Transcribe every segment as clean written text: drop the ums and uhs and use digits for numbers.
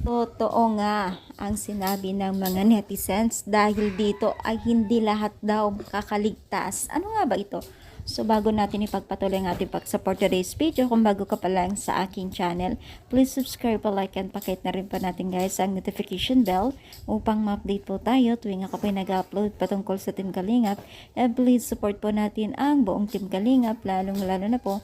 Totoo nga ang sinabi ng mga netizens dahil dito ay hindi lahat daw makakaligtas. Ano nga ba ito? So bago natin ipagpatuloy ang ating pag-support today's video, kung bago ka pa lang sa aking channel, please subscribe, like, and pakit na rin pa natin guys ang notification bell upang ma-update po tayo tuwing ako pa nag-upload patungkol sa Team Kalingap. And please support po natin ang buong Team Kalingap, lalong lalo na po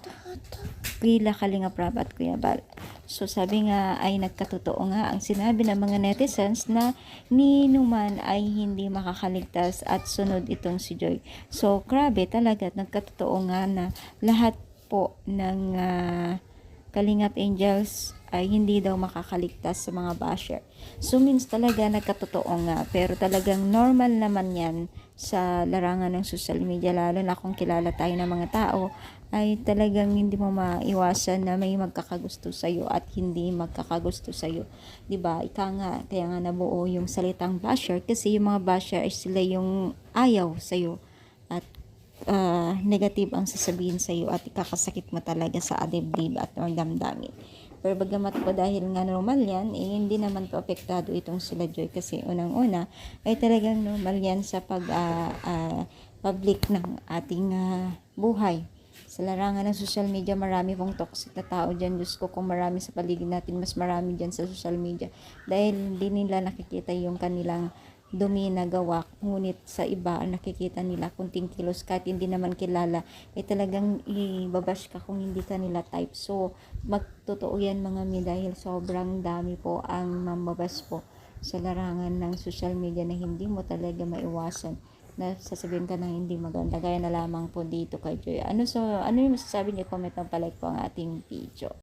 Pila Kalingap Rab at Kuya Bal. So sabi nga ay nagkatotoo nga ang sinabi ng mga netizens na ni Numan ay hindi makakaligtas at sunod itong si Joy. So grabe talaga at nagkatotoo nga na lahat po ng Kalingap Angels ay hindi daw makakaligtas sa mga basher. So means talaga nagkatotoo nga, pero talagang normal naman yan sa larangan ng social media, lalo na kung kilala tayo ng mga tao, ay talagang hindi mo maiwasan na may magkakagusto sa'yo at hindi magkakagusto sa'yo. Diba? Ika nga, kaya nga nabuo yung salitang basher kasi yung mga basher ay sila yung ayaw sa'yo at negative ang sasabihin sa iyo at ikakasakit mo talaga sa dibdib at damdamin. Pero bagamat po dahil nga normal yan, hindi naman po apektado itong sila Joy kasi unang-una ay talagang normal yan sa public ng ating buhay. Sa larangan ng social media, marami pong toxic na tao dyan. Diyos ko, kung marami sa paligid natin, mas marami dyan sa social media. Dahil hindi nila nakikita yung kanilang dumi na gawa, ngunit sa iba nakikita nila kunting kilos kahit hindi naman kilala, talagang ibabash ka kung hindi ka nila type. So magtotoo yan mga mi dahil sobrang dami po ang mambabash po sa larangan ng social media na hindi mo talaga maiwasan na sasabihin ka ng hindi maganda, gaya na lamang po dito kay Joy. Ano yung masasabi niyo? Comment lang, palike po ang ating video.